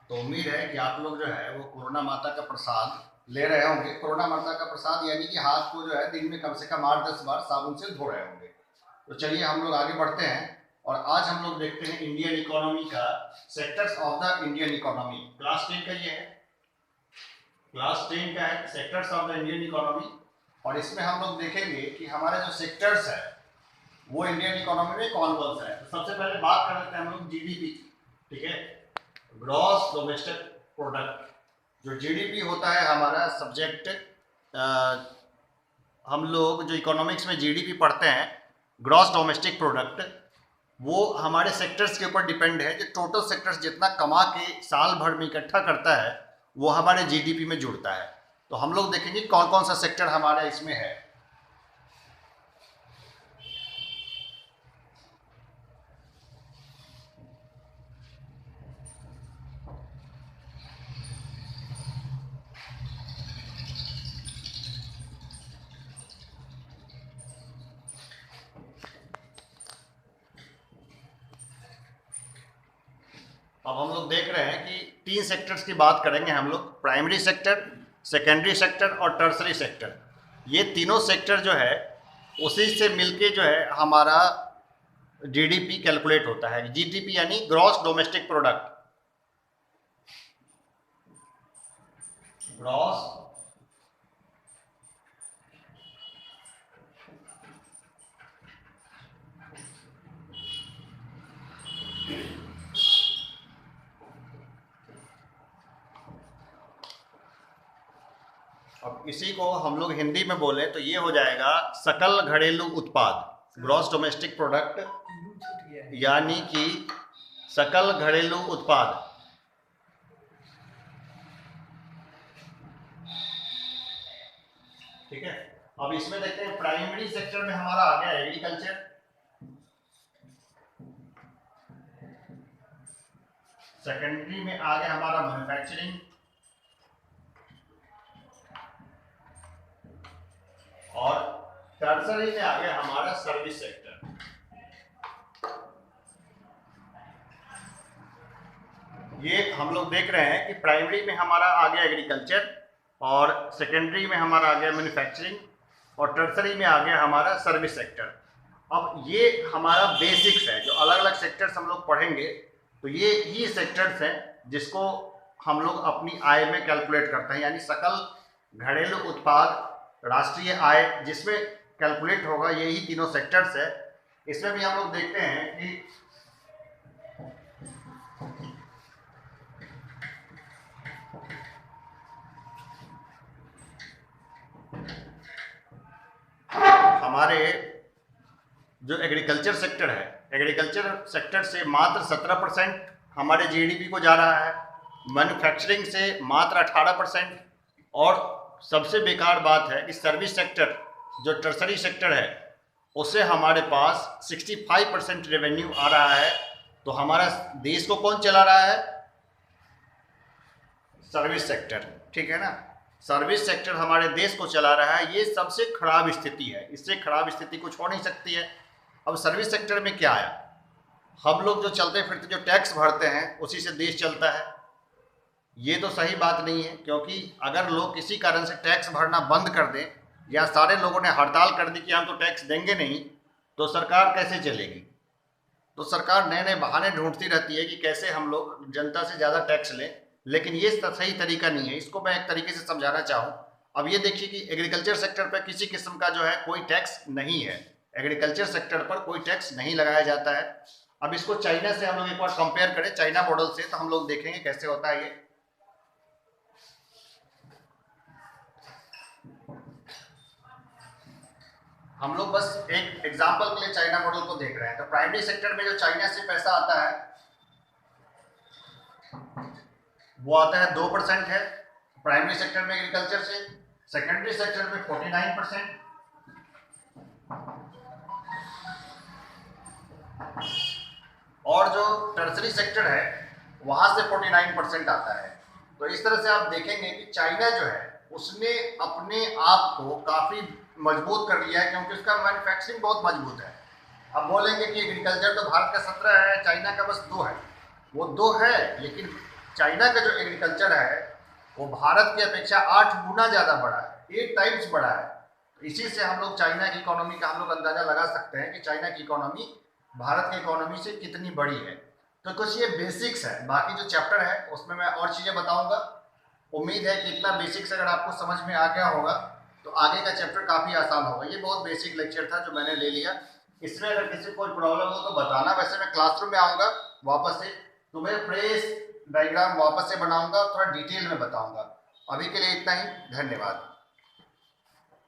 तो उम्मीद है कि आप लोग जो है वो कोरोना माता का प्रसाद ले रहे होंगे। कोरोना माता का प्रसाद यानी कि हाथ को जो है दिन में कम से कम 8-10 बार साबुन से धो रहे होंगे। तो चलिए हम लोग आगे बढ़ते हैं और आज हम लोग देखते हैं इंडियन इकोनॉमी का sectors of the Indian economy. Class 10 का ये है, क्लास 10 का है sectors of the Indian economy. और इसमें हम लोग देखेंगे कि हमारे जो सेक्टर्स है वो इंडियन इकोनॉमी में कौन कौन सा है। तो सबसे पहले बात कर लेते हैं हम लोग जीडीपी की, ठीक है, ग्रॉस डोमेस्टिक प्रोडक्ट। जो जीडीपी होता है हमारा सब्जेक्ट, हम लोग जो इकोनॉमिक्स में जीडीपी पढ़ते हैं, ग्रॉस डोमेस्टिक प्रोडक्ट, वो हमारे सेक्टर्स के ऊपर डिपेंड है। जो टोटल सेक्टर्स जितना कमा के साल भर में इकट्ठा करता है वो हमारे जीडीपी में जुड़ता है। तो हम लोग देखेंगे कौन कौन सा सेक्टर हमारा इसमें है। अब हम लोग देख रहे हैं कि 3 सेक्टर्स की बात करेंगे हम लोग, प्राइमरी सेक्टर, सेकेंडरी सेक्टर और टर्सरी सेक्टर। ये तीनों सेक्टर जो है उसी से मिलके जो है हमारा जीडीपी कैलकुलेट होता है। जीडीपी यानी ग्रॉस डोमेस्टिक प्रोडक्ट, ग्रॉस अब इसी को हम लोग हिंदी में बोले तो ये हो जाएगा सकल घरेलू उत्पाद, ग्रॉस डोमेस्टिक प्रोडक्ट यानी कि सकल घरेलू उत्पाद। ठीक है, अब इसमें देखते हैं प्राइमरी सेक्टर में हमारा आ गया एग्रीकल्चर, सेकेंडरी में आ गया हमारा मैन्युफैक्चरिंग, और टर्सरी में आ गया हमारा सर्विस सेक्टर। ये हम लोग देख रहे हैं कि प्राइमरी में हमारा आ गया एग्रीकल्चर, और सेकेंडरी में हमारा आ गया मैन्युफैक्चरिंग, और टर्सरी में आ गया हमारा सर्विस सेक्टर। अब ये हमारा बेसिक्स है। जो अलग अलग सेक्टर्स हम लोग पढ़ेंगे तो ये ही सेक्टर्स हैं जिसको हम लोग अपनी आय में कैलकुलेट करते हैं, यानी सकल घरेलू उत्पाद, राष्ट्रीय आय जिसमें कैलकुलेट होगा, यही तीनों सेक्टर्स है। इसमें भी हम लोग देखते हैं कि हमारे जो एग्रीकल्चर सेक्टर है, एग्रीकल्चर सेक्टर से मात्र 17% हमारे जीडीपी को जा रहा है, मैन्युफैक्चरिंग से मात्र 18%, और सबसे बेकार बात है कि सर्विस सेक्टर जो टर्सरी सेक्टर है उससे हमारे पास 65% रेवेन्यू आ रहा है। तो हमारा देश को कौन चला रहा है? सर्विस सेक्टर, ठीक है ना। सर्विस सेक्टर हमारे देश को चला रहा है। ये सबसे खराब स्थिति है, इससे खराब स्थिति कुछ हो नहीं सकती है। अब सर्विस सेक्टर में क्या आया, हम लोग जो चलते फिरते जो टैक्स भरते हैं उसी से देश चलता है। ये तो सही बात नहीं है, क्योंकि अगर लोग किसी कारण से टैक्स भरना बंद कर दें या सारे लोगों ने हड़ताल कर दी कि हम तो टैक्स देंगे नहीं, तो सरकार कैसे चलेगी। तो सरकार नए नए बहाने ढूंढती रहती है कि कैसे हम लोग जनता से ज़्यादा टैक्स लें, लेकिन ये सही तरीका नहीं है। इसको मैं एक तरीके से समझाना चाहूँ। अब ये देखिए कि एग्रीकल्चर सेक्टर पर किसी किस्म का जो है कोई टैक्स नहीं है, एग्रीकल्चर सेक्टर पर कोई टैक्स नहीं लगाया जाता है। अब इसको चाइना से हम लोग एक बार कंपेयर करें, चाइना मॉडल से, तो हम लोग देखेंगे कैसे होता है ये। हम लोग बस एक एग्जांपल के लिए चाइना मॉडल को देख रहे हैं। तो प्राइमरी सेक्टर में जो चाइना से पैसा आता है वो आता है 2% है प्राइमरी सेक्टर में एग्रीकल्चर से, सेकेंडरी सेक्टर में 49%, और जो टर्सरी सेक्टर है वहां से 49% आता है। तो इस तरह से आप देखेंगे कि चाइना जो है उसने अपने आप को काफी मजबूत कर लिया है, क्योंकि उसका मैन्युफैक्चरिंग बहुत मजबूत है। अब बोलेंगे कि एग्रीकल्चर तो भारत का 17 है, चाइना का बस 2 है। वो 2 है, लेकिन चाइना का जो एग्रीकल्चर है वो भारत की अपेक्षा 8 गुना ज़्यादा बड़ा है, 8 टाइम्स बड़ा है। तो इसी से हम लोग चाइना की इकोनॉमी का हम लोग अंदाज़ा लगा सकते हैं कि चाइना की इकोनॉमी भारत की इकोनॉमी से कितनी बड़ी है। तो कुछ ये बेसिक्स है, बाकी जो चैप्टर है उसमें मैं और चीज़ें बताऊंगा। उम्मीद है कि इतना बेसिक्स अगर आपको समझ में आ गया होगा तो आगे का चैप्टर काफ़ी आसान होगा। ये बहुत बेसिक लेक्चर था जो मैंने ले लिया। इसमें अगर किसी को कोई प्रॉब्लम हो तो बताना। वैसे मैं क्लासरूम में आऊँगा वापस से, तुम्हें फ्रेश डायग्राम वापस से बनाऊंगा, थोड़ा डिटेल में बताऊंगा। अभी के लिए इतना ही, धन्यवाद।